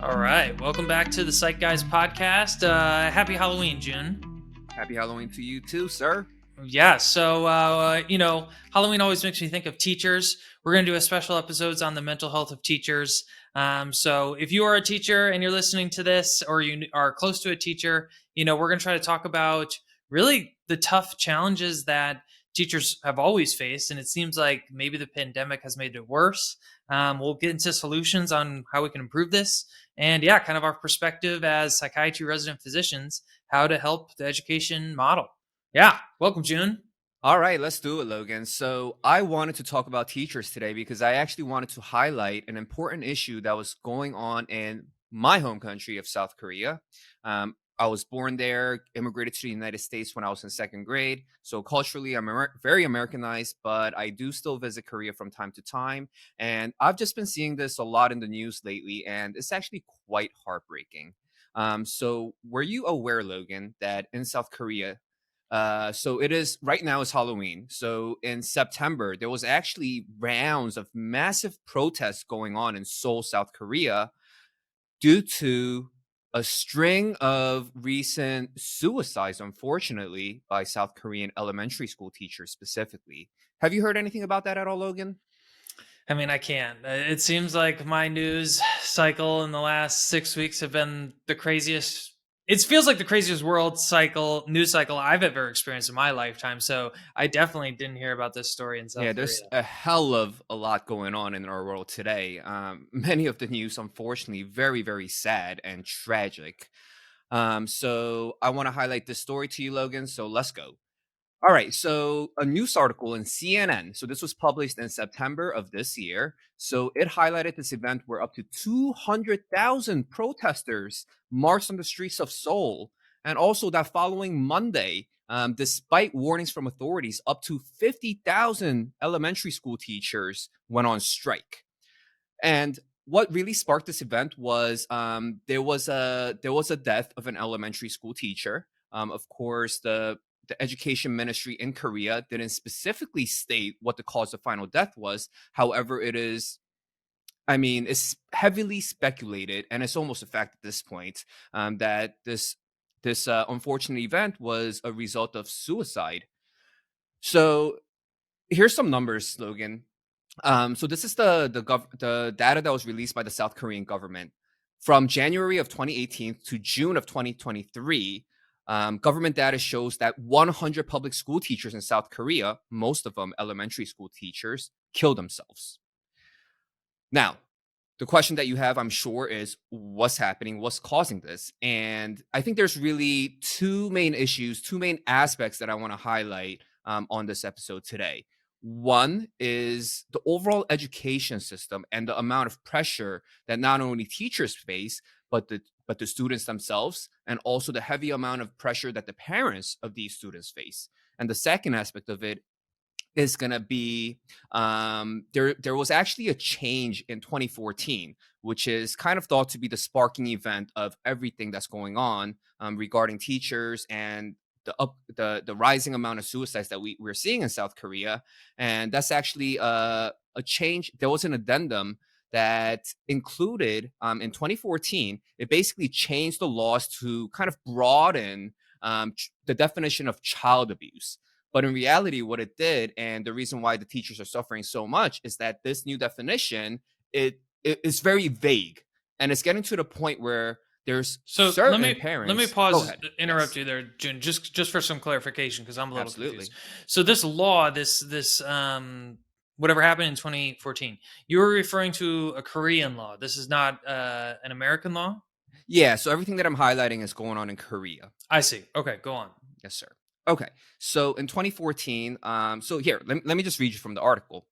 All right, welcome back to the Psych Guys podcast. Happy Halloween, June. Happy Halloween to you too, sir. Yeah, so Halloween always makes me think of teachers. We're going to do a special episodes on the mental health of teachers. So if you are a teacher and you're listening to this, or you are close to a teacher, we're going to try to talk about really the tough challenges that teachers have always faced, and it seems like maybe the pandemic has made it worse. We'll get into solutions on how we can improve this, and yeah, kind of our perspective as psychiatry resident physicians, how to help the education model. Yeah. Welcome, June. All right, let's do it, Logan. So, I wanted to talk about teachers today because I actually wanted to highlight an important issue that was going on in my home country of South Korea. I was born there, immigrated to the United States when I was in second grade. So, culturally, I'm very Americanized, but I do still visit Korea from time to time. And I've just been seeing this a lot in the news lately, and it's actually quite heartbreaking. So, were you aware, Logan, that in South Korea, so it is right now is Halloween. So in September, there was actually rounds of massive protests going on in Seoul, South Korea, due to a string of recent suicides, unfortunately, by South Korean elementary school teachers specifically. Have you heard anything about that at all, Logan? I mean, I can't. It seems like my news cycle in the last 6 weeks have been the craziest. It feels like the craziest news cycle I've ever experienced in my lifetime. So I definitely didn't hear about this story in Yeah, South there's Korea. a hell of a lot going on in our world today. Many of the news, unfortunately, very, very sad and tragic. So I want to highlight this story to you, Logan. So let's go. All right. So a news article in CNN. So this was published in September of this year. So it highlighted this event where up to 200,000 protesters marched on the streets of Seoul. And also that following Monday, despite warnings from authorities, up to 50,000 elementary school teachers went on strike. And what really sparked this event was there was a death of an elementary school teacher. Of course, the education ministry in Korea didn't specifically state what the cause of final death was. However, it's heavily speculated, and it's almost a fact at this point, that this unfortunate event was a result of suicide. So here's some numbers, Logan. So this is the data that was released by the South Korean government from January of 2018 to June of 2023. Government data shows that 100 public school teachers in South Korea, most of them elementary school teachers, killed themselves. Now, the question that you have, I'm sure, is what's happening, what's causing this? And I think there's really two main issues, two main aspects that I want to highlight on this episode today. One is the overall education system and the amount of pressure that not only teachers face, but the students themselves, and also the heavy amount of pressure that the parents of these students face. And the second aspect of it is going to be there was actually a change in 2014, which is kind of thought to be the sparking event of everything that's going on regarding teachers and the rising amount of suicides that we're seeing in South Korea. And that's actually a change. There was an addendum that included in 2014. It basically changed the laws to kind of broaden the definition of child abuse. But in reality, what it did, and the reason why the teachers are suffering so much, is that this new definition it is very vague, and it's getting to the point where there's So certain let me parents. Go pause, ahead. interrupt Yes, you there, June, just for some clarification because I'm a little confused. absolutely. So this law, this whatever happened in 2014, you were referring to a Korean law. This is not an American law. Yeah. So everything that I'm highlighting is going on in Korea. I see. Okay, go on. Yes, sir. Okay. So in 2014, so here, let me just read you from the article.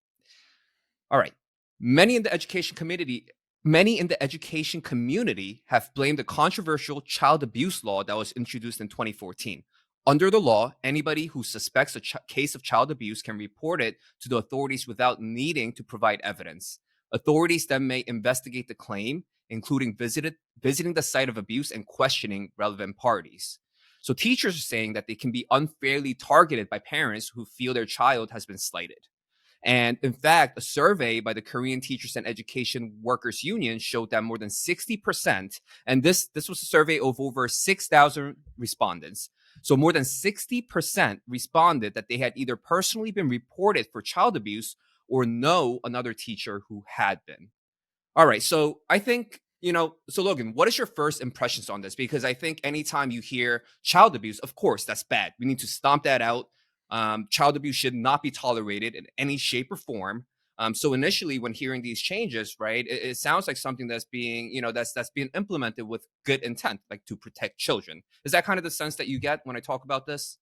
All right. Many in the education community Many in the education community have blamed the controversial child abuse law that was introduced in 2014. Under the law, anybody who suspects a case of child abuse can report it to the authorities without needing to provide evidence. Authorities then may investigate the claim, including visiting the site of abuse and questioning relevant parties. So teachers are saying that they can be unfairly targeted by parents who feel their child has been slighted. And in fact, a survey by the Korean Teachers and Education Workers Union showed that more than 60%, and this was a survey of over 6,000 respondents. So more than 60% responded that they had either personally been reported for child abuse or know another teacher who had been. All right. So I think, so Logan, what is your first impressions on this? Because I think anytime you hear child abuse, of course, that's bad. We need to stomp that out. Child abuse should not be tolerated in any shape or form. So initially, when hearing these changes, right, it sounds like something that's being, that's being implemented with good intent, like to protect children. Is that kind of the sense that you get when I talk about this?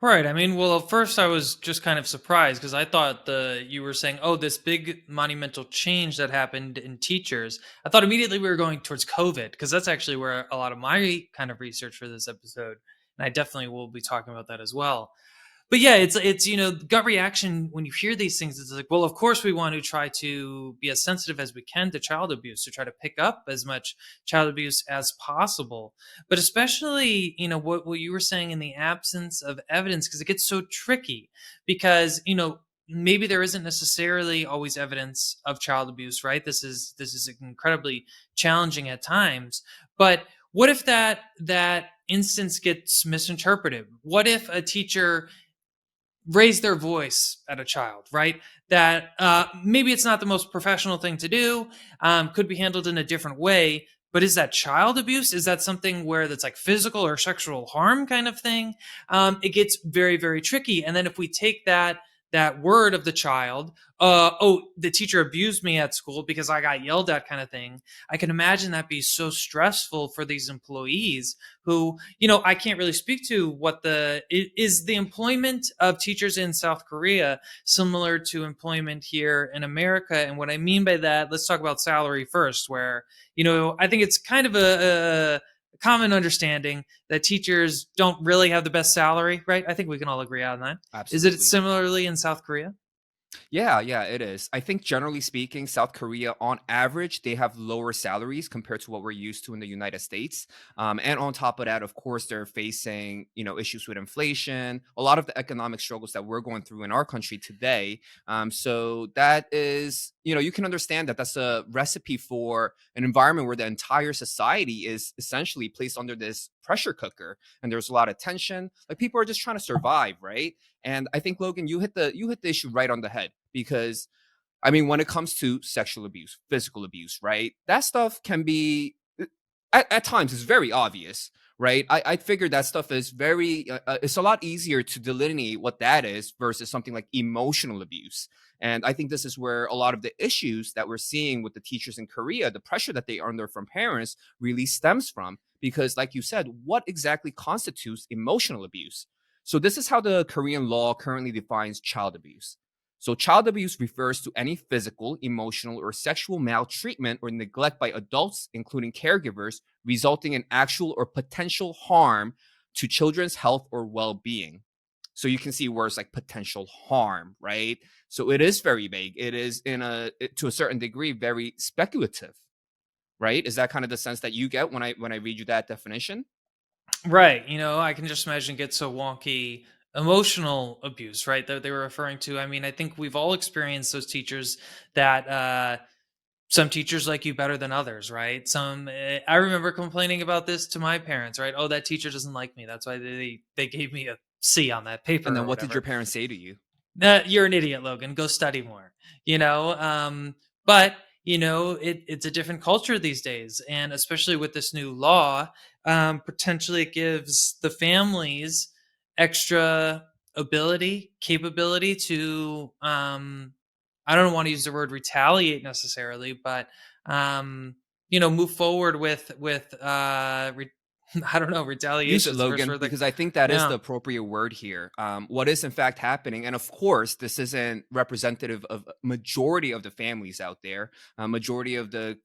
Right. I mean, well, at first I was just kind of surprised because I thought you were saying, oh, this big monumental change that happened in teachers. I thought immediately we were going towards COVID because that's actually where a lot of my kind of research for this episode, and I definitely will be talking about that as well. But yeah, it's gut reaction when you hear these things. It's like, well, of course we want to try to be as sensitive as we can to child abuse, to try to pick up as much child abuse as possible. But especially, what you were saying in the absence of evidence, because it gets so tricky. Because maybe there isn't necessarily always evidence of child abuse, right? This is incredibly challenging at times, but what if that instance gets misinterpreted? What if a teacher raise their voice at a child, right? That maybe it's not the most professional thing to do, could be handled in a different way. But is that child abuse? Is that something where that's like physical or sexual harm kind of thing? It gets very, very tricky. And then if we take that word of the child, oh, the teacher abused me at school because I got yelled at, kind of thing. I can imagine that be so stressful for these employees who, I can't really speak to what is the employment of teachers in South Korea similar to employment here in America. And what I mean by that, let's talk about salary first, where, I think it's kind of a common understanding that teachers don't really have the best salary, right? I think we can all agree on that. Is it Absolutely. similarly in South Korea? Yeah, yeah, it is. I think generally speaking, South Korea, on average, they have lower salaries compared to what we're used to in the United States. And on top of that, of course, they're facing, issues with inflation, a lot of the economic struggles that we're going through in our country today. So that is, you can understand that that's a recipe for an environment where the entire society is essentially placed under this pressure cooker, and there's a lot of tension. Like people are just trying to survive, right? And I think Logan, you hit the issue right on the head because I mean, when it comes to sexual abuse, physical abuse, right? That stuff can be at times it's very obvious, right? I figured that stuff is it's a lot easier to delineate what that is versus something like emotional abuse. And I think this is where a lot of the issues that we're seeing with the teachers in Korea, the pressure that they are under from parents, really stems from. Because, like you said, what exactly constitutes emotional abuse? So, this is how the Korean law currently defines child abuse. So, child abuse refers to any physical, emotional, or sexual maltreatment or neglect by adults, including caregivers, resulting in actual or potential harm to children's health or well being. So, you can see words like potential harm, right? So, it is very vague. It is, to a certain degree, very speculative, right? Is that kind of the sense that you get when I read you that definition? Right. I can just imagine it gets so wonky. Emotional abuse, right? That they were referring to. I mean, I think we've all experienced those teachers that some teachers like you better than others, right? I remember complaining about this to my parents, right? Oh, that teacher doesn't like me. That's why they gave me a C on that paper And then or what did your whatever. parents say to you? You're an idiot, Logan. Go study more. But it's a different culture these days, and especially with this new law, potentially it gives the families extra capability to I don't want to use the word retaliate necessarily, but move forward with I don't know, Use it, retaliation is the first Logan, word that because I think that is yeah. the appropriate word here. What is in fact happening, and of course, this isn't representative of a majority of the families out there. Majority of the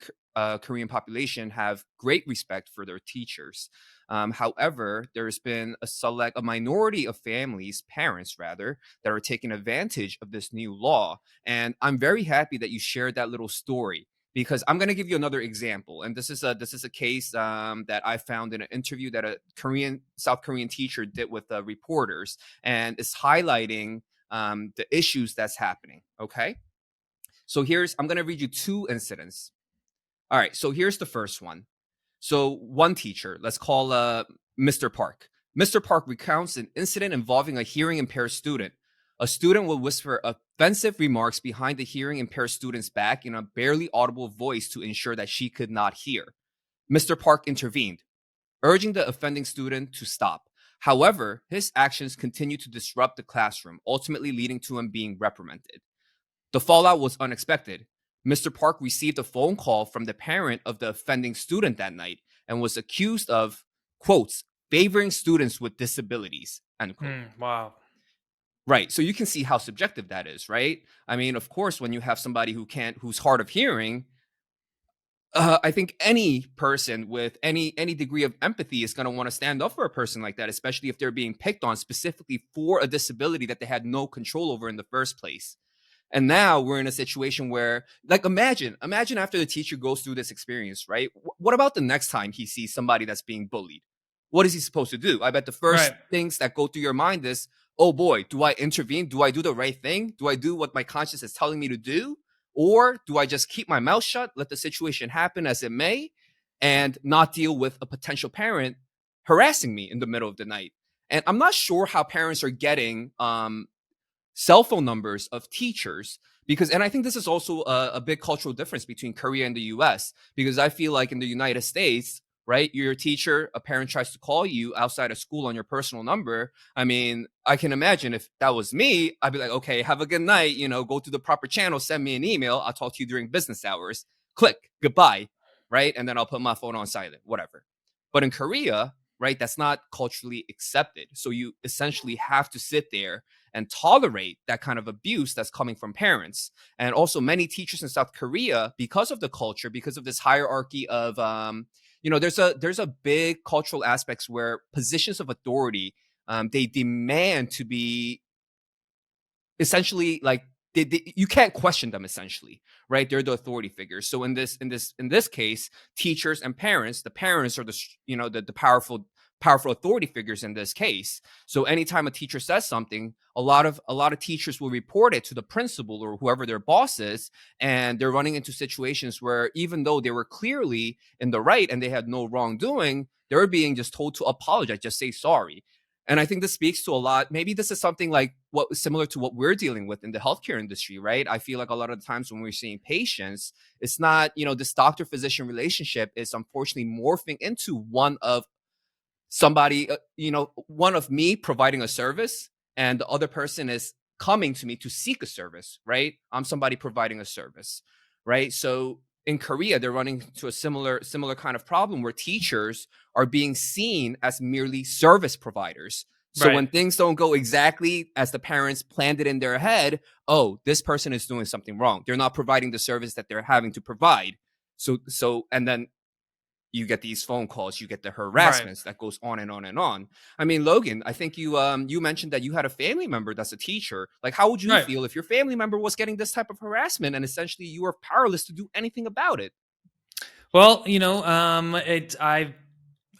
Korean population have great respect for their teachers. However, there's been a minority of families, parents rather, that are taking advantage of this new law. And I'm very happy that you shared that little story because I'm going to give you another example, and this is a case that I found in an interview that a South Korean teacher did with reporters, and it's highlighting the issues that's happening. Okay, so I'm going to read you two incidents. All right, so here's the first one. So one teacher, let's call Mr. Park. Mr. Park recounts an incident involving a hearing impaired student. A student will whisper offensive remarks behind the hearing impaired student's back in a barely audible voice to ensure that she could not hear. Mr. Park intervened, urging the offending student to stop. However, his actions continued to disrupt the classroom, ultimately leading to him being reprimanded. The fallout was unexpected. Mr. Park received a phone call from the parent of the offending student that night and was accused of, quotes, favoring students with disabilities, end quote. Wow. Right. So you can see how subjective that is, right? I mean, of course, when you have somebody who's hard of hearing, I think any person with any degree of empathy is going to want to stand up for a person like that, especially if they're being picked on specifically for a disability that they had no control over in the first place. And now we're in a situation where, like, imagine after the teacher goes through this experience, right? What about the next time he sees somebody that's being bullied? What is he supposed to do? I bet the first Right. things that go through your mind is, oh boy, do I intervene? Do I do the right thing? Do I do what my conscience is telling me to do? Or do I just keep my mouth shut, let the situation happen as it may, and not deal with a potential parent harassing me in the middle of the night? And I'm not sure how parents are getting cell phone numbers of teachers, because, and I think this is also a big cultural difference between Korea and the US, because I feel like in the United States, right, you're a teacher, a parent tries to call you outside of school on your personal number. I mean, I can imagine if that was me, I'd be like, okay, have a good night, go through the proper channel, send me an email, I'll talk to you during business hours, click, goodbye, right? And then I'll put my phone on silent, whatever. But in Korea, right, that's not culturally accepted. So you essentially have to sit there and tolerate that kind of abuse that's coming from parents. And also many teachers in South Korea, because of the culture, because of this hierarchy of there's a big cultural aspects where positions of authority, they demand to be essentially like, you can't question them, essentially, right? They're the authority figures. So in this case, teachers and parents, the parents are the powerful authority figures in this case. So anytime a teacher says something, a lot of teachers will report it to the principal or whoever their boss is, and they're running into situations where even though they were clearly in the right and they had no wrongdoing, they're being just told to apologize, just say sorry. And I think this speaks to a lot. Maybe this is something like what similar to what we're dealing with in the healthcare industry, right? I feel like a lot of the times when we're seeing patients, it's not, this doctor physician relationship is unfortunately morphing into one of me providing a service, and the other person is coming to me to seek a service, right? I'm somebody providing a service, right? So in Korea, they're running into a similar kind of problem where teachers are being seen as merely service providers. So Right. when things don't go exactly as the parents planned it in their head, oh, this person is doing something wrong. They're not providing the service that they're having to provide. And then you get these phone calls, you get the Right. harassments that goes on and on and on. I mean, Logan, I think you mentioned that you had a family member that's a teacher. Like, how would you Right. feel if your family member was getting this type of harassment and essentially you were powerless to do anything about it? Well,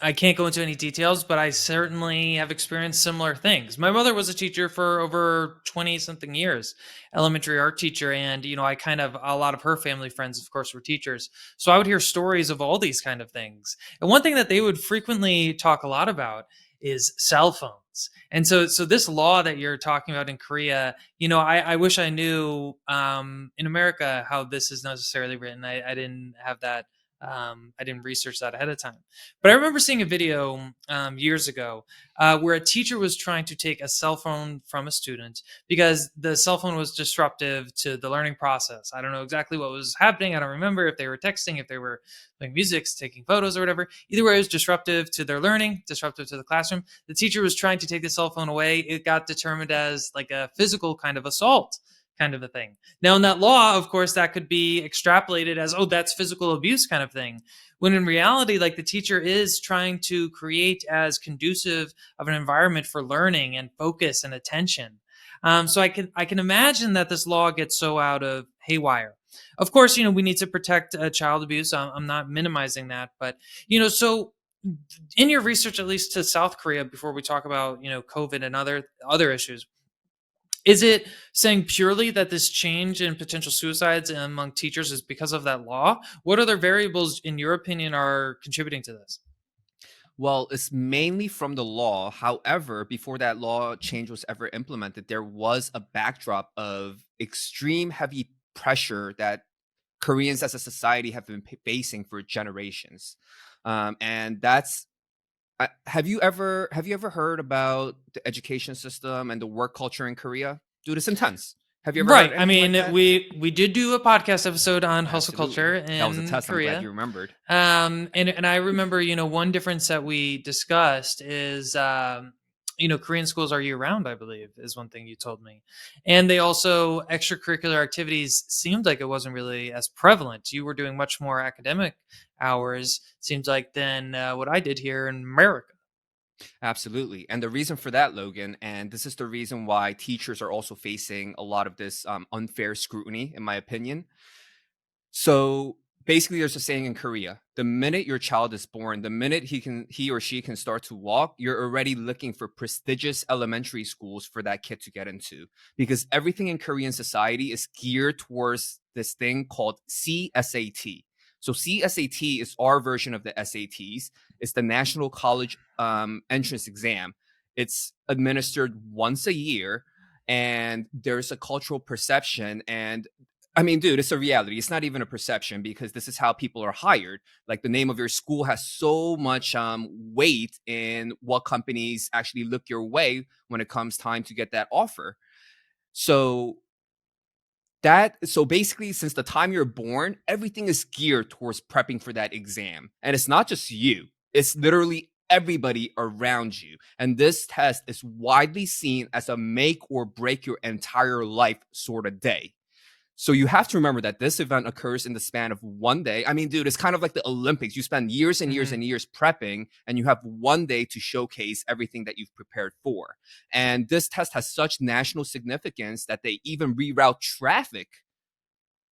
I can't go into any details, but I certainly have experienced similar things. My mother was a teacher for over 20 something years, elementary art teacher. And, a lot of her family friends, of course, were teachers. So I would hear stories of all these kind of things. And one thing that they would frequently talk a lot about is cell phones. And so this law that you're talking about in Korea, I wish I knew in America how this is necessarily written. I didn't have that. I didn't research that ahead of time. But I remember seeing a video years ago where a teacher was trying to take a cell phone from a student because the cell phone was disruptive to the learning process. I don't know exactly what was happening. I don't remember if they were texting, if they were playing music, taking photos, or whatever. Either way, it was disruptive to their learning, disruptive to the classroom. The teacher was trying to take the cell phone away. It got determined as like a physical kind of assault kind of a thing. Now, in that law, of course, that could be extrapolated as, oh, that's physical abuse kind of thing. When in reality, like the teacher is trying to create as conducive of an environment for learning and focus and attention. So I can imagine that this law gets so out of haywire. Of course, we need to protect child abuse. I'm not minimizing that, but so in your research, at least to South Korea, before we talk about COVID and other issues, Is it saying purely that this change in potential suicides among teachers is because of that law? What other variables, in your opinion, are contributing to this? Well, it's mainly from the law. However, before that law change was ever implemented, there was a backdrop of extreme heavy pressure that Koreans as a society have been facing for generations. And that's have you ever heard about the education system and the work culture in Korea? Dude, it's intense. Have you ever heard Right. I anything like mean, that? we did do a podcast episode on hustle culture Absolutely. That was a in test. I'm glad Korea. you remembered. And I remember, one difference that we discussed is, Korean schools are year round, I believe, is one thing you told me. And they also, extracurricular activities seemed like it wasn't really as prevalent. You were doing much more academic hours, seems like, than what I did here in America. Absolutely. And the reason for that, Logan, and this is the reason why teachers are also facing a lot of this unfair scrutiny, in my opinion. So basically, there's a saying in Korea: the minute your child is born, the minute he or she can start to walk, you're already looking for prestigious elementary schools for that kid to get into, because everything in Korean society is geared towards this thing called CSAT. So CSAT is our version of the SATs. It's the National College Entrance Exam. It's administered once a year, and there's a cultural perception. And I mean, dude, it's a reality. It's not even a perception, because this is how people are hired. Like, the name of your school has so much weight in what companies actually look your way when it comes time to get that offer. So so basically, since the time you're born, everything is geared towards prepping for that exam. And it's not just you, it's literally everybody around you. And this test is widely seen as a make or break your entire life sort of day. So you have to remember that this event occurs in the span of one day. I mean, dude, it's kind of like the Olympics. You spend years and years Mhm. and years prepping, and you have one day to showcase everything that you've prepared for. And this test has such national significance that they even reroute traffic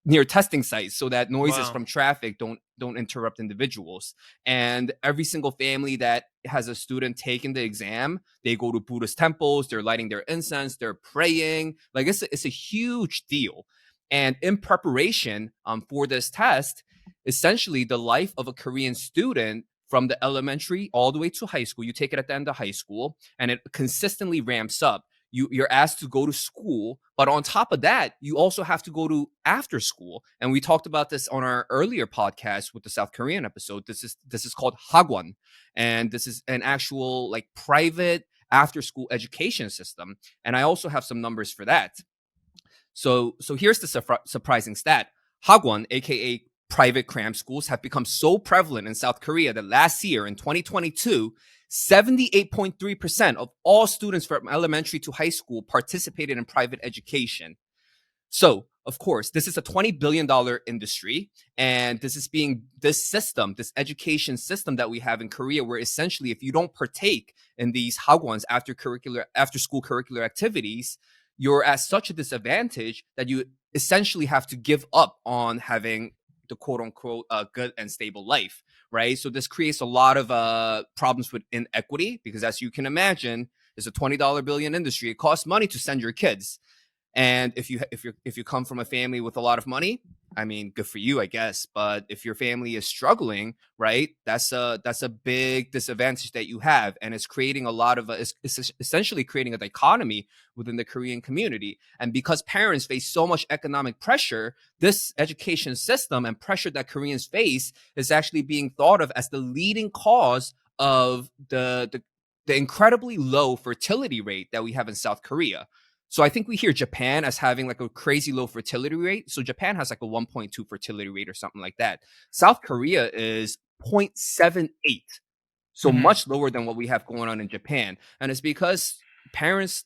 near testing sites so that noises Wow. from traffic don't interrupt individuals. And every single family that has a student taking the exam, they go to Buddhist temples, they're lighting their incense, they're praying. Like, it's a huge deal. And in preparation for this test, essentially the life of a Korean student from the elementary all the way to high school, you take it at the end of high school, and it consistently ramps up. You're asked to go to school, but on top of that, you also have to go to after school. And we talked about this on our earlier podcast with the South Korean episode. This is called hagwon, and this is an actual, like, private after school education system. And I also have some numbers for that. So here's the surprising stat: hagwon, aka private cram schools, have become so prevalent in South Korea that last year, in 2022, 78.3% of all students from elementary to high school participated in private education. So, of course, this is a $20 billion industry, and this education system that we have in Korea, where essentially, if you don't partake in these hagwons, after school curricular activities, you're at such a disadvantage that you essentially have to give up on having the quote unquote good and stable life, right? So this creates a lot of problems with inequity, because, as you can imagine, it's a $20 billion industry. It costs money to send your kids. And if you come from a family with a lot of money, I mean, good for you, I guess. But if your family is struggling, right, that's a big disadvantage that you have, and it's creating a lot of it's essentially creating a dichotomy within the Korean community. And because parents face so much economic pressure, this education system and pressure that Koreans face is actually being thought of as the leading cause of the incredibly low fertility rate that we have in South Korea. So I think we hear Japan as having like a crazy low fertility rate. So Japan has like a 1.2 fertility rate or something like that. South Korea is 0.78, so Mhm. much lower than what we have going on in Japan. And it's because parents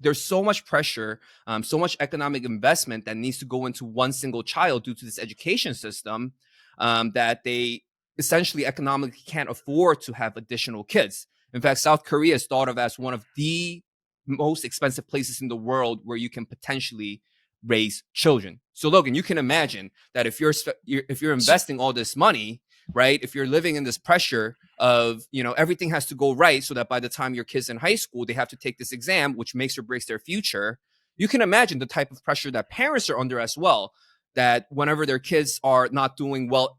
there's so much pressure, so much economic investment that needs to go into one single child due to this education system, that they essentially economically can't afford to have additional kids. In fact, South Korea is thought of as one of the most expensive places in the world where you can potentially raise children. So Logan, you can imagine that if you're So, investing all this money, right? If you're living in this pressure of, everything has to go right so that by the time your kids in high school, they have to take this exam, which makes or breaks their future. you can imagine the type of pressure that parents are under as well. That whenever their kids are not doing well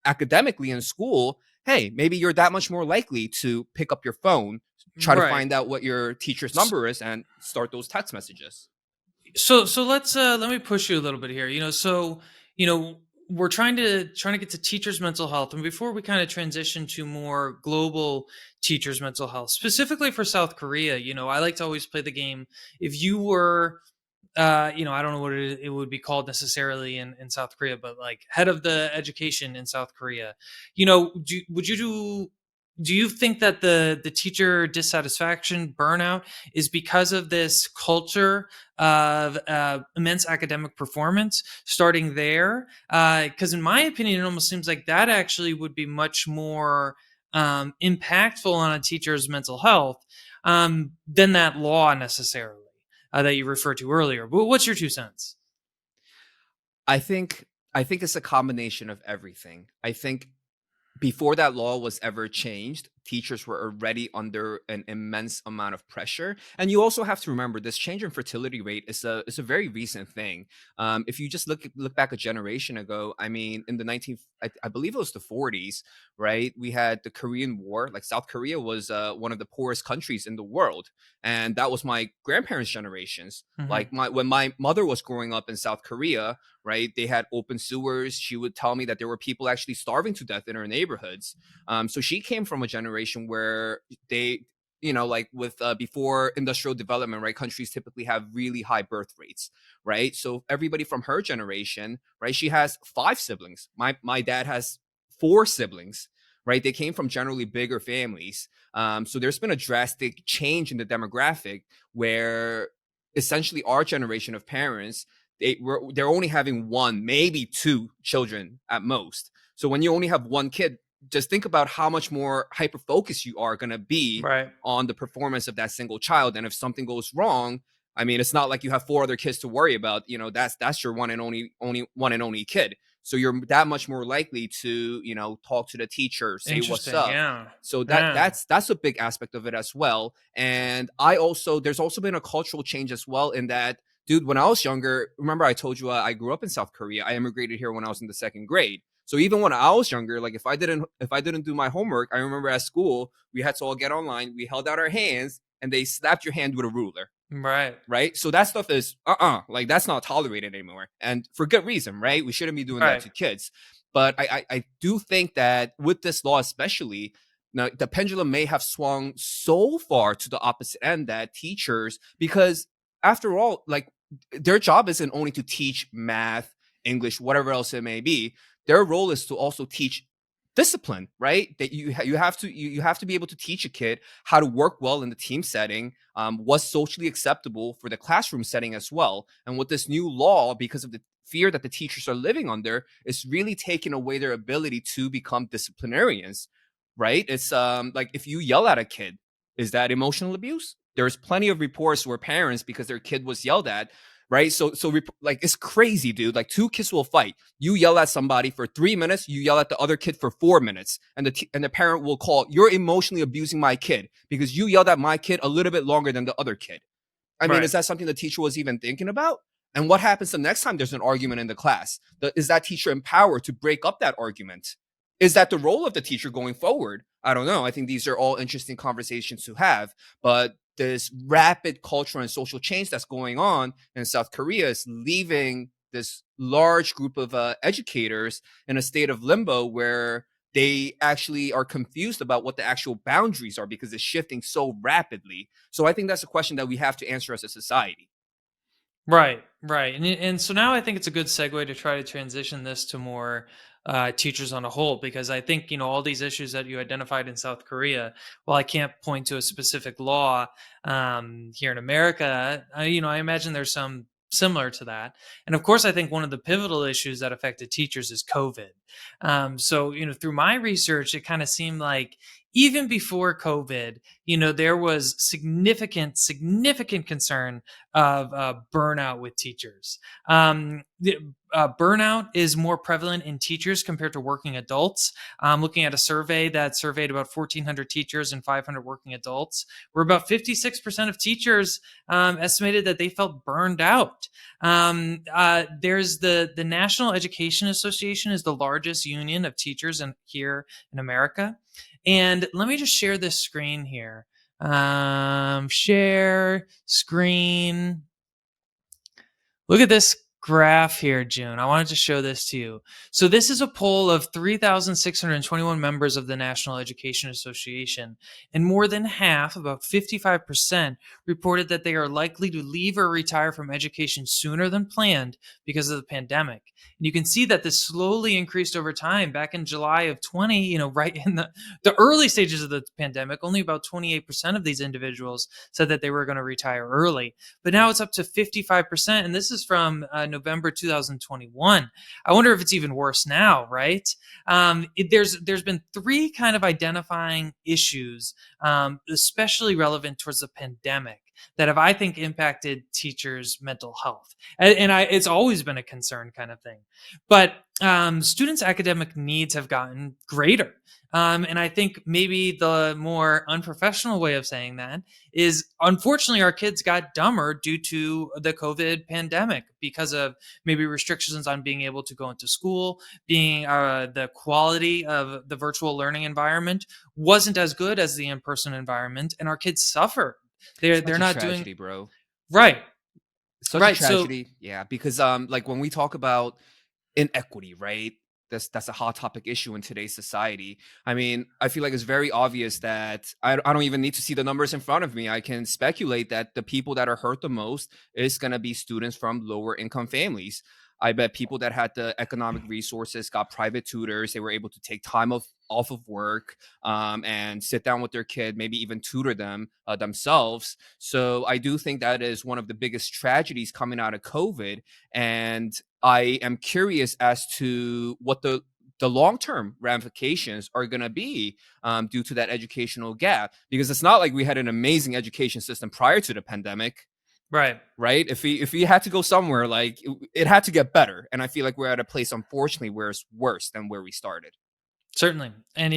academically in school, hey, maybe you're that much more likely to pick up your phone, try to Right. find out what your teacher's number is, and start those text messages. So let me push you a little bit here. You know we're trying to get to teachers' mental health, and before we kind of transition to more global teachers' mental health, specifically for South Korea, I like to always play the game. If you were I don't know what it would be called necessarily in South Korea, but like head of the education in South Korea, do you think that the teacher dissatisfaction burnout is because of this culture of immense academic performance starting there? Because in my opinion, it almost seems like that actually would be much more impactful on a teacher's mental health than that law necessarily that you referred to earlier. But what's your 2 cents? I think I think it's a combination of everything. I think before that law was ever changed, teachers were already under an immense amount of pressure. And you also have to remember this change in fertility rate is a very recent thing. If you just look back a generation ago, I mean, in the 19, I believe it was the 40s, right? We had the Korean War. Like South Korea was one of the poorest countries in the world, and that was my grandparents' generations. Hmm. Like when my mother was growing up in South Korea, right? They had open sewers. She would tell me that there were people actually starving to death in her neighborhoods. So she came from a generation where they, like with before industrial development, right? Countries typically have really high birth rates, right? So everybody from her generation, right? She has five siblings. My dad has four siblings. Right, they came from generally bigger families. So there's been a drastic change in the demographic where essentially our generation of parents they're only having one, maybe two children at most. So when you only have one kid, just think about how much more hyper focused you are going to be Right. on the performance of that single child. And if something goes wrong, I mean, it's not like you have four other kids to worry about. That's your one and only kid. So you're that much more likely to talk to the teacher, say what's Interesting. up. Yeah. So Yeah. that's a big aspect of it as well. And I also there's also been a cultural change as well in that, dude, when I was younger, remember I told you I grew up in South Korea. I immigrated here when I was in the second grade. So even when I was younger, like if I didn't do my homework, I remember at school we had to all get online. We held out our hands and they slapped your hand with a ruler, Right. right? So that stuff is like that's not tolerated anymore, and for good reason, right? We shouldn't be doing that Right. to kids. But I do think that with this law, especially, now the pendulum may have swung so far to the opposite end that teachers, because after all, like their job isn't only to teach math, English, whatever else it may be. Their role is to also teach discipline, right? That you have to be able to teach a kid how to work well in the team setting, what's socially acceptable for the classroom setting as well. And with this new law, because of the fear that the teachers are living under, it's really taking away their ability to become disciplinarians, right? It's like if you yell at a kid, is that emotional abuse? There's plenty of reports where parents, because their kid was yelled at, right? Like it's crazy, dude. Like two kids will fight. You yell at somebody for 3 minutes, you yell at the other kid for 4 minutes, and the parent will call, you're emotionally abusing my kid because you yelled at my kid a little bit longer than the other kid. I mean, Right. is that something the teacher was even thinking about? And what happens the next time there's an argument in the class? Is that teacher empowered to break up that argument? Is that the role of the teacher going forward? I don't know. I think these are all interesting conversations to have. But this rapid cultural and social change that's going on in South Korea is leaving this large group of educators in a state of limbo where they actually are confused about what the actual boundaries are because it's shifting so rapidly. So I think that's a question that we have to answer as a society. Right, right. And so now I think it's a good segue to try to transition this to more teachers on a whole, because I think, all these issues that you identified in South Korea, while I can't point to a specific law here in America, I imagine there's some similar to that. And of course, I think one of the pivotal issues that affected teachers is COVID. So, through my research, it kind of seemed like even before COVID, there was significant concern of burnout with teachers. Burnout is more prevalent in teachers compared to working adults. Looking at a survey that surveyed about 1,400 teachers and 500 working adults, where about 56% of teachers estimated that they felt burned out. There's the National Education Association is the largest union of teachers here in America. And let me just share this screen here. Share screen. Look at this graph here, June. I wanted to show this to you. So this is a poll of 3,621 members of the National Education Association, and more than half, about 55%, reported that they are likely to leave or retire from education sooner than planned because of the pandemic. And you can see that this slowly increased over time. Back in July of 20, right in the early stages of the pandemic, only about 28% of these individuals said that they were going to retire early. But now it's up to 55%, and this is from November 2021. I wonder if it's even worse now, right? There's been three kind of identifying issues, especially relevant towards the pandemic, that have, I think, impacted teachers' mental health. It's always been a concern kind of thing. But students' academic needs have gotten greater. And I think maybe the more unprofessional way of saying that is, unfortunately, our kids got dumber due to the COVID pandemic because of maybe restrictions on being able to go into school, being the quality of the virtual learning environment wasn't as good as the in-person environment, and our kids suffer. They're Such a not doing tragedy, bro. right. Such a Right. So tragedy. Yeah, because like when we talk about inequity, right? That's a hot topic issue in today's society. I mean, I feel like it's very obvious that I don't even need to see the numbers in front of me. I can speculate that the people that are hurt the most is going to be students from lower income families. I bet people that had the economic resources got private tutors. They were able to take time off of work and sit down with their kid, maybe even tutor them themselves. So I do think that is one of the biggest tragedies coming out of COVID. And I am curious as to what the long-term ramifications are going to be due to that educational gap, because it's not like we had an amazing education system prior to the pandemic, right. right? If we had to go somewhere, like it had to get better, and I feel like we're at a place, unfortunately, where it's worse than where we started. Certainly. And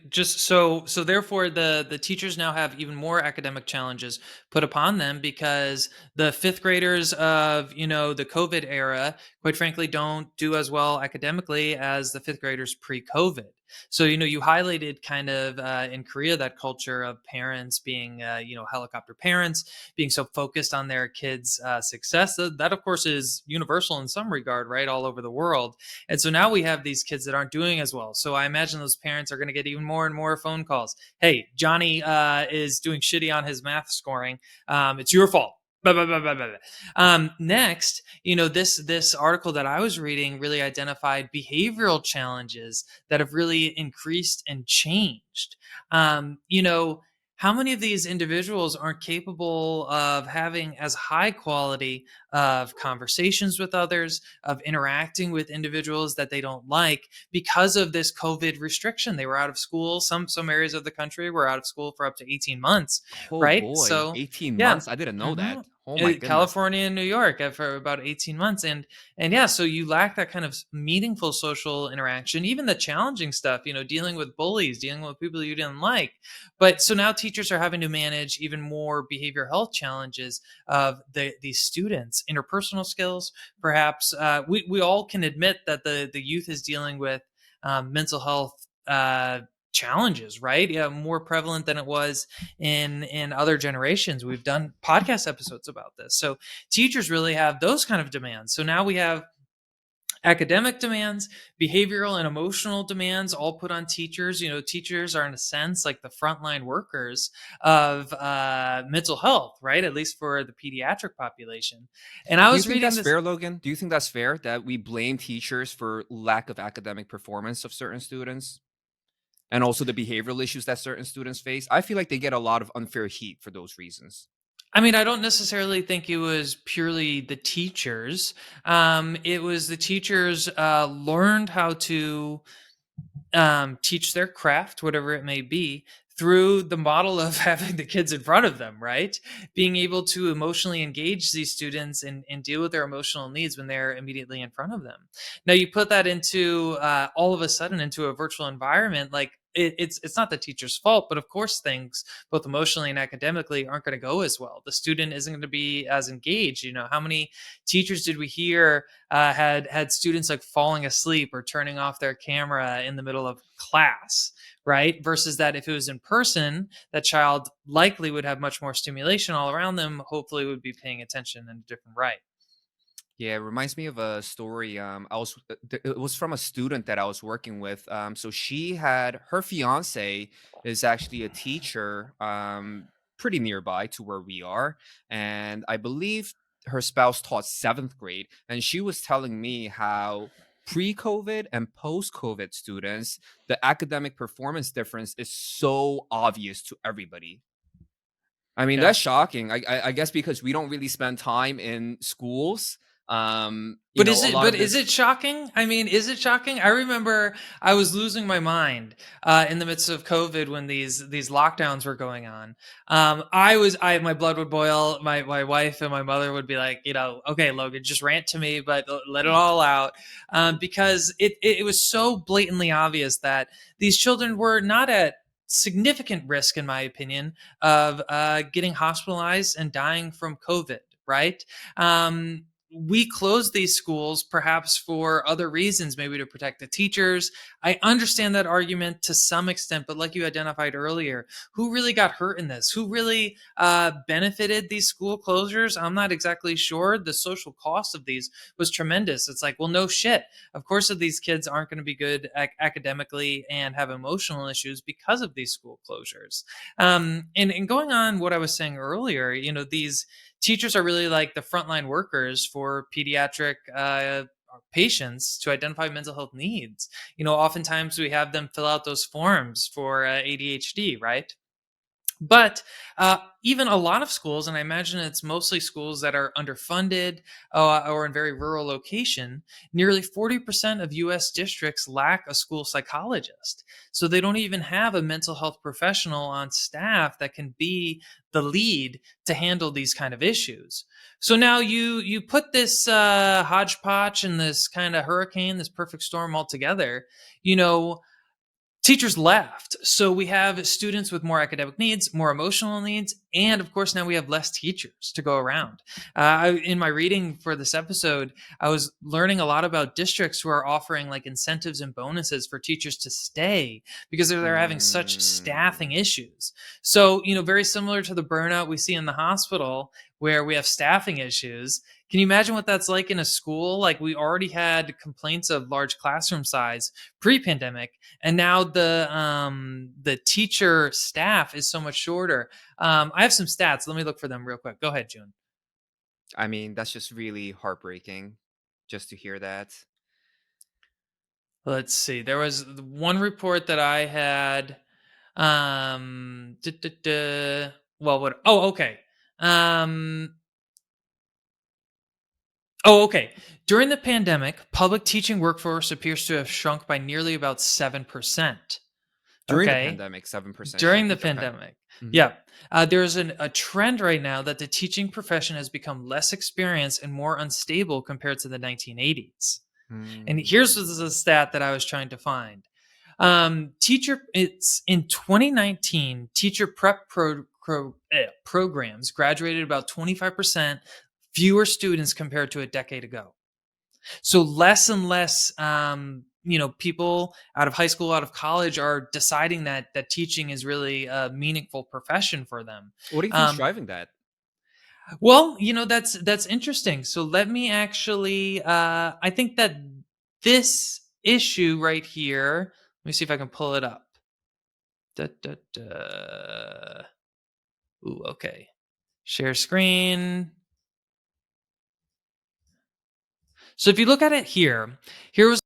just so therefore the teachers now have even more academic challenges put upon them, because the fifth graders of, the COVID era, quite frankly, don't do as well academically as the fifth graders pre-COVID. So, you highlighted kind of in Korea that culture of parents being, helicopter parents, being so focused on their kids' success. That, of course, is universal in some regard, right, all over the world. And so now we have these kids that aren't doing as well. So I imagine those parents are going to get even more and more phone calls. Hey, Johnny is doing shitty on his math scoring. It's your fault. Blah, blah, blah, blah, blah. Next, this article that I was reading really identified behavioral challenges that have really increased and changed. How many of these individuals aren't capable of having as high quality of conversations with others, of interacting with individuals that they don't like, because of this COVID restriction? They were out of school. Some areas of the country were out of school for up to 18 months, Oh right? boy, So 18 yeah. months? I didn't know hmm that. Oh my goodness. California and New York for about 18 months. And yeah, so you lack that kind of meaningful social interaction, even the challenging stuff, dealing with bullies, dealing with people you didn't like. But so now teachers are having to manage even more behavioral health challenges of these students, interpersonal skills. Perhaps we all can admit that the youth is dealing with mental health challenges, right? Yeah, more prevalent than it was in other generations. We've done podcast episodes about this. So teachers really have those kind of demands. So now we have academic demands, behavioral and emotional demands, all put on teachers. Teachers are, in a sense, like the frontline workers of mental health, right? At least for the pediatric population. And I Do you was think reading that's this. fair, Logan? Do you think that's fair that we blame teachers for lack of academic performance of certain students and also the behavioral issues that certain students face? I feel like they get a lot of unfair heat for those reasons. I mean, I don't necessarily think it was purely the teachers. It was the teachers learned how to teach their craft, whatever it may be, through the model of having the kids in front of them, right? Being able to emotionally engage these students and deal with their emotional needs when they're immediately in front of them. Now, you put that into all of a sudden into a virtual environment, like it's not the teacher's fault, but of course things both emotionally and academically aren't going to go as well. The student isn't going to be as engaged. How many teachers did we hear had students like falling asleep or turning off their camera in the middle of class, right? Versus that if it was in person, that child likely would have much more stimulation all around them, hopefully would be paying attention in a different right. Yeah, it reminds me of a story. It was from a student that I was working with. So she had her fiance is actually a teacher, pretty nearby to where we are, and I believe her spouse taught seventh grade, and she was telling me how pre-COVID and post-COVID students, the academic performance difference is so obvious to everybody. I mean, Yeah. that's shocking. I guess because we don't really spend time in schools. A lot But of is this. it shocking? I mean, is it shocking? I remember I was losing my mind in the midst of COVID when these lockdowns were going on. I my blood would boil. My wife and my mother would be like, okay, Logan, just rant to me, but let it all out, because it was so blatantly obvious that these children were not at significant risk, in my opinion, of getting hospitalized and dying from COVID. Right? We closed these schools perhaps for other reasons, maybe to protect the teachers. I understand that argument to some extent, but like you identified earlier, who really got hurt in this? Who really benefited these school closures? I'm not exactly sure. The social cost of these was tremendous. It's like, well, no shit. Of course, if these kids aren't going to be good academically and have emotional issues because of these school closures. And going on what I was saying earlier, these teachers are really like the frontline workers for pediatric patients to identify mental health needs. Oftentimes we have them fill out those forms for ADHD, right? But even a lot of schools, and I imagine it's mostly schools that are underfunded or in very rural location, nearly 40% of US districts lack a school psychologist. So they don't even have a mental health professional on staff that can be the lead to handle these kind of issues. So now you put this hodgepodge and this kind of hurricane, this perfect storm all together, you know, teachers left. So we have students with more academic needs, more emotional needs, and of course, now we have less teachers to go around. In my reading for this episode, I was learning a lot about districts who are offering like incentives and bonuses for teachers to stay because they're having such staffing Mm, issues. So, very similar to the burnout we see in the hospital where we have staffing issues. Can you imagine what that's like in a school? Like we already had complaints of large classroom size pre-pandemic, and now the teacher staff is so much shorter. I have some stats. Let me look for them real quick. Go ahead, June. I mean, that's just really heartbreaking just to hear that. Let's see. There was one report that I had. Duh, duh, duh. Well, what? Oh, okay. Um, okay. During the pandemic, public teaching workforce appears to have shrunk by nearly about 7%. During the Okay. pandemic, 7% During the shrinkage. Okay. pandemic. Mhm. Yeah. There's a trend right now that the teaching profession has become less experienced and more unstable compared to the 1980s. And here's Mm. the stat that I was trying to find. It's in 2019, teacher prep programs graduated about 25% fewer students compared to a decade ago. So less and less, people out of high school, out of college are deciding that teaching is really a meaningful profession for them. What do you think's Um, driving that? well, that's interesting. So let me actually, I think that this issue right here, let me see if I can pull it up. Da, da, da. Ooh, okay. Share screen. So if you look at it here was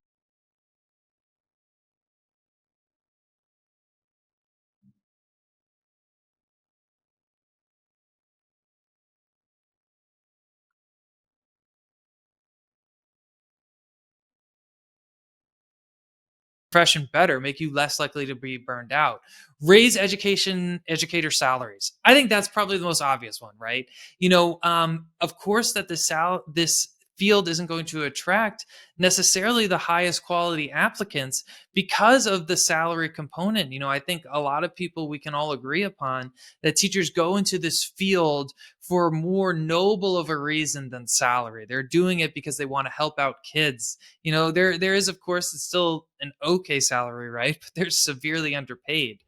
profession better, make you less likely to be burned out. Raise educator salaries. I think that's probably the most obvious one, right? Of course that this field isn't going to attract necessarily the highest quality applicants because of the salary component. I think a lot of people, we can all agree upon that teachers go into this field for more noble of a reason than salary. They're doing it because they want to help out kids. There is, of course, it's still an okay salary, right? But they're severely underpaid.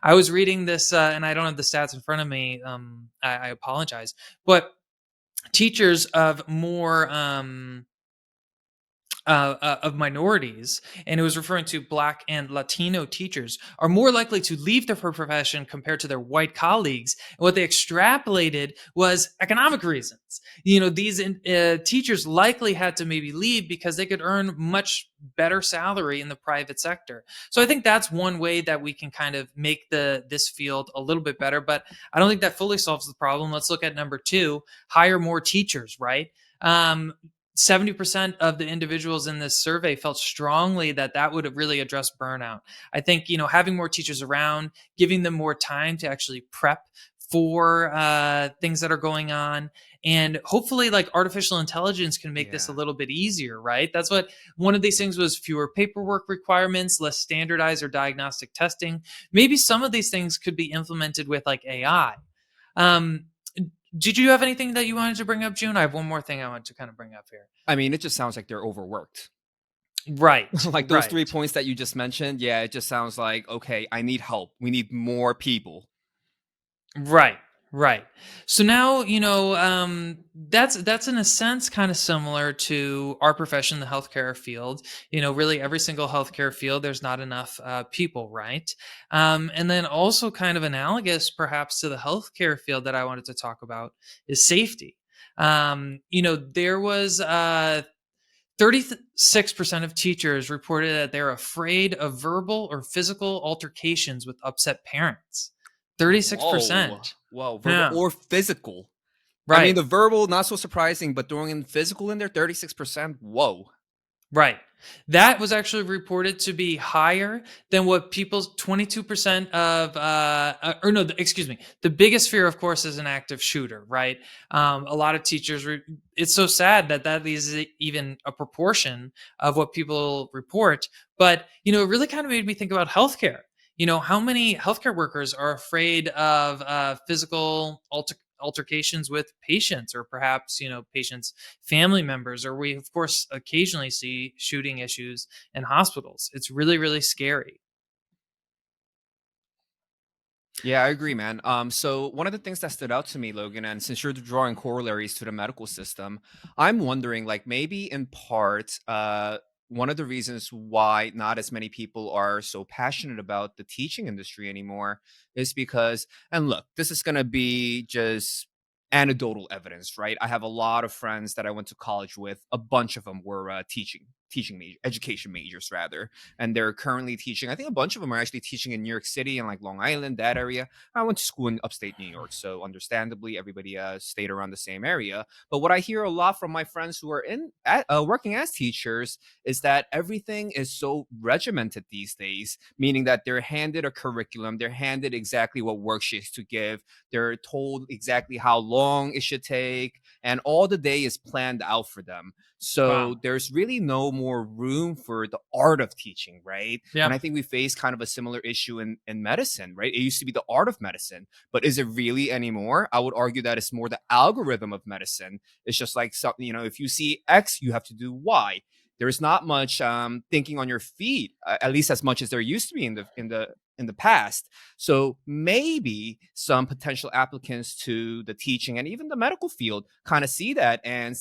I was reading this, and I don't have the stats in front of me. I apologize, but teachers of more of minorities, and it was referring to Black and Latino teachers, are more likely to leave their profession compared to their white colleagues. And what they extrapolated was economic reasons. These teachers likely had to maybe leave because they could earn much better salary in the private sector. So I think that's one way that we can kind of make this field a little bit better, but I don't think that fully solves the problem. Let's look at number two: hire more teachers, right? 70% of the individuals in this survey felt strongly that would have really addressed burnout. I think, having more teachers around, giving them more time to actually prep for things that are going on. And hopefully, like, artificial intelligence can make this a Yeah. little bit easier, right? That's what one of these things was: fewer paperwork requirements, less standardized or diagnostic testing. Maybe some of these things could be implemented with like AI. Um, did you have anything that you wanted to bring up, June? I have one more thing I want to kind of bring up here. I mean, it just sounds like they're overworked. Right, Like those 3 right, points that you just mentioned, yeah, it just sounds like, okay, I need help. We need more people. right, right. So now, that's in a sense kind of similar to our profession, the healthcare field. Really every single healthcare field, there's not enough people, right? And then also kind of analogous, perhaps, to the healthcare field that I wanted to talk about is safety. There was 36% of teachers reported that they're afraid of verbal or physical altercations with upset parents. Whoa. 36%. Whoa. Verbal Yeah, or physical. I mean, right. the verbal, not so surprising, but throwing in physical in there, 36%. Whoa. Right. That was actually reported to be higher than what people's 22% of, or no, excuse me. The biggest fear, of course, is an active shooter, right? A lot of teachers, it's so sad that is even a proportion of what people report. But, it really kind of made me think about healthcare. How many healthcare workers are afraid of physical altercations with patients, or perhaps, patients' family members, or we of course occasionally see shooting issues in hospitals. It's really, really scary. Yeah, I agree, man. So one of the things that stood out to me, Logan, and since you're drawing corollaries to the medical system, I'm wondering, like, maybe in part, one of the reasons why not as many people are so passionate about the teaching industry anymore is because, and look, this is going to be just anecdotal evidence, right? I have a lot of friends that I went to college with. A bunch of them were education majors rather, and they're currently teaching. I think a bunch of them are actually teaching in New York City and like Long Island, that area. I went to school in upstate New York, so understandably, everybody stayed around the same area. But what I hear a lot from my friends who are working as teachers is that everything is so regimented these days, meaning that they're handed a curriculum, they're handed exactly what worksheets to give, they're told exactly how long it should take, and all the day is planned out for them. So Wow. there's really no more room for the art of teaching, right? And Yeah. I think we face kind of a similar issue in medicine, right? It used to be the art of medicine, but is it really anymore? I would argue that it's more the algorithm of medicine. It's just like something, if you see X, you have to do Y. There's not much thinking on your feet, at least as much as there used to be in the past. So maybe some potential applicants to the teaching and even the medical field kind of see that and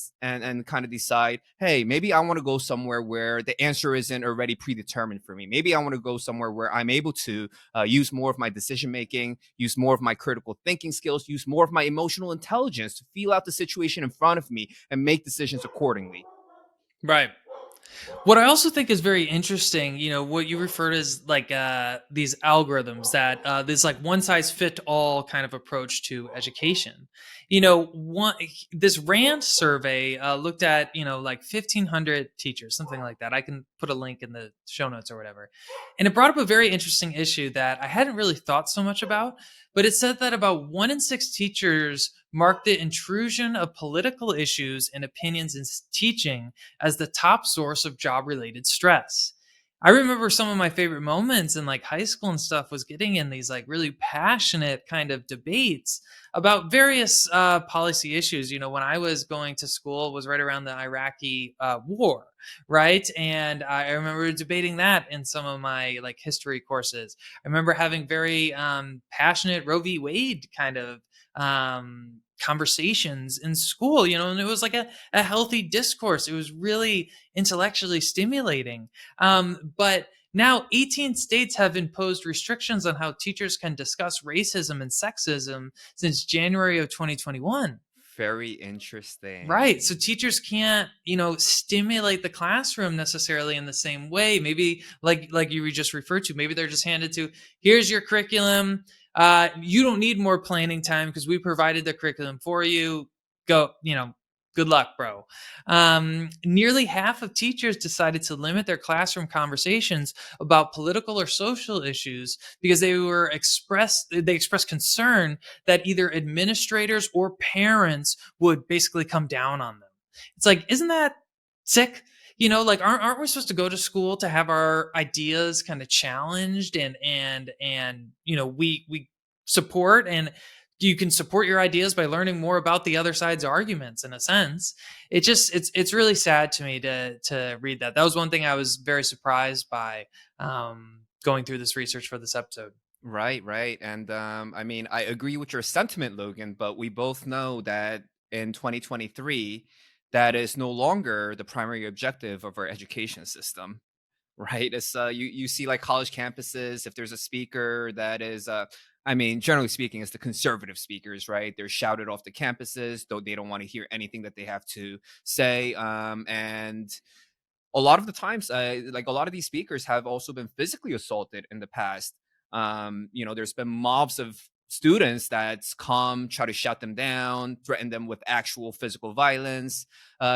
kind of decide, hey, maybe I want to go somewhere where the answer isn't already predetermined for me. Maybe I want to go somewhere where I'm able to use more of my decision making, use more of my critical thinking skills, use more of my emotional intelligence to feel out the situation in front of me and make decisions accordingly. Right. What I also think is very interesting, what you referred as like these algorithms, that this like one size fit all kind of approach to education. one this rand survey looked at like 1,500 teachers, something like that. I can put a link in the show notes or whatever, and it brought up a very interesting issue that I hadn't really thought so much about. But it said that about 1 in 6 teachers marked the intrusion of political issues and opinions in teaching as the top source of job related stress. I remember some of my favorite moments in like high school and stuff was getting in these like really passionate kind of debates about various policy issues. When I was going to school was right around the Iraqi war, right? And I remember debating that in some of my like history courses. I remember having very passionate Roe v. Wade kind of conversations in school, and it was like a healthy discourse. It was really intellectually stimulating. But now 18 states have imposed restrictions on how teachers can discuss racism and sexism since January of 2021. Very Right. So interesting. teachers can't, stimulate the classroom necessarily in the same way. Maybe like you just referred to, maybe they're just handed to, here's your curriculum. You don't need more planning time because we provided the curriculum for you. Go, good luck, bro. Nearly half of teachers decided to limit their classroom conversations about political or social issues because they expressed concern that either administrators or parents would basically come down on them. It's like, isn't that sick? Like aren't we supposed to go to school to have our ideas kind of challenged and we support, and you can support your ideas by learning more about the other side's arguments in a sense. It's really sad to me to read that. That was one thing I was very surprised by going through this research for this episode. Right, right. And I mean, I agree with your sentiment, Logan, but we both know that in 2023, that is no longer the primary objective of our education system. Right? It's you see like college campuses, if there's a speaker that is I mean, generally speaking, it's the conservative speakers, right? They're shouted off the campuses, though they don't want to hear anything that they have to say. And a lot of the times, like a lot of these speakers have also been physically assaulted in the past. There's been mobs of students that's come try to shut them down, threaten them with actual physical violence.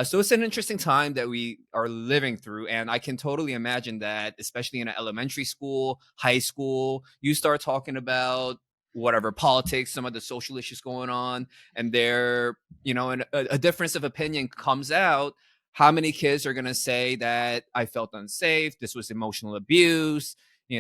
So it's an interesting time that we are living through, and I can totally imagine that, especially in an elementary school, high school, you start talking about whatever politics, some of the social issues going on, and there, and a difference of opinion comes out. How many kids are going to say that I felt unsafe, this was emotional abuse? We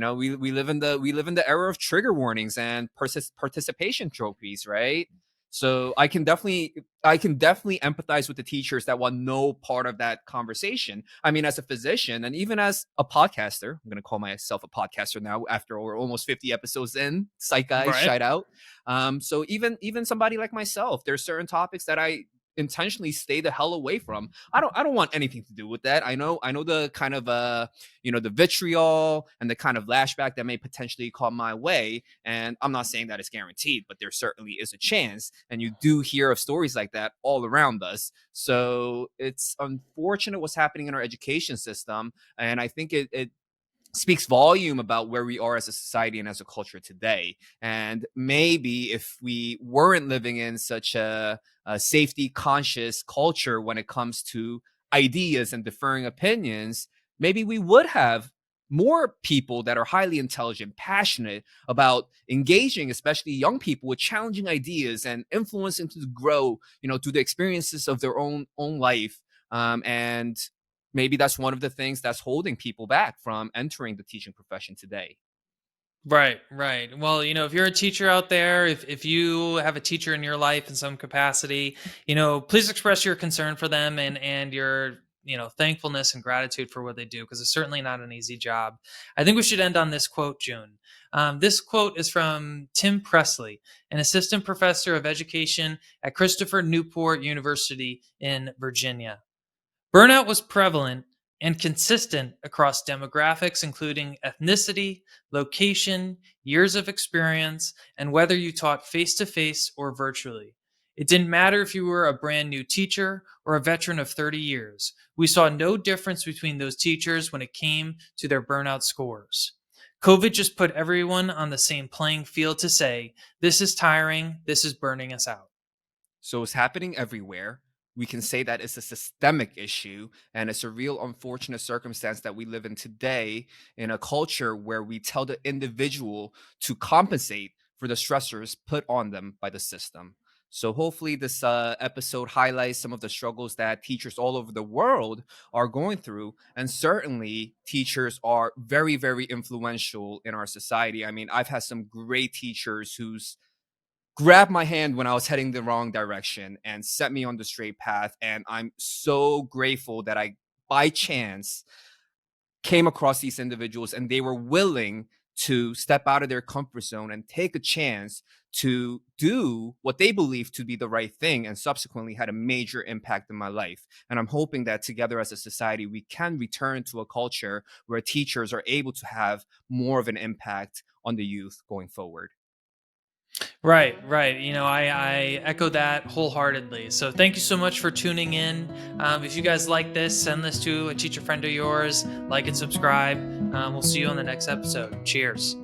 live in the era of trigger warnings and participation trophies, right? So I can definitely empathize with the teachers that want no part of that conversation. I mean, as a physician and even as a podcaster, I'm going to call myself a podcaster now after we're almost 50 episodes in. Psych guys, Right. shout out. So even somebody like myself, there's certain topics that I intentionally stay the hell away from. I don't want anything to do with that. I know the kind of the vitriol and the kind of lashback that may potentially come my way, and I'm not saying that it's guaranteed, but there certainly is a chance, and you do hear of stories like that all around us. So it's unfortunate what's happening in our education system, and I think it speaks volume about where we are as a society and as a culture today. And maybe if we weren't living in such a safety conscious culture when it comes to ideas and differing opinions, maybe we would have more people that are highly intelligent, passionate about engaging, especially young people, with challenging ideas and influencing to grow, through the experiences of their own life. And maybe that's one of the things that's holding people back from entering the teaching profession today. Right, right. Well, if you're a teacher out there, if you have a teacher in your life in some capacity, please express your concern for them and your, thankfulness and gratitude for what they do, because it's certainly not an easy job. I think we should end on this quote, June. This quote is from Tim Presley, an assistant professor of education at Christopher Newport University in Virginia. Burnout was prevalent and consistent across demographics, including ethnicity, location, years of experience, and whether you taught face to face or virtually. It didn't matter if you were a brand new teacher or a veteran of 30 years. We saw no difference between those teachers when it came to their burnout scores. COVID just put everyone on the same playing field to say, this is tiring, this is burning us out. So it's happening everywhere. We can say that it's a systemic issue, and it's a real unfortunate circumstance that we live in today in a culture where we tell the individual to compensate for the stressors put on them by the system. So hopefully this episode highlights some of the struggles that teachers all over the world are going through, and certainly teachers are very, very influential in our society. I mean, I've had some great teachers who's grabbed my hand when I was heading the wrong direction and set me on the straight path. And I'm so grateful that I, by chance, came across these individuals and they were willing to step out of their comfort zone and take a chance to do what they believe to be the right thing, and subsequently had a major impact in my life. And I'm hoping that together as a society, we can return to a culture where teachers are able to have more of an impact on the youth going forward. Right, right. I echo that wholeheartedly. So thank you so much for tuning in. If you guys like this, send this to a teacher friend of yours, like and subscribe. We'll see you on the next episode. Cheers.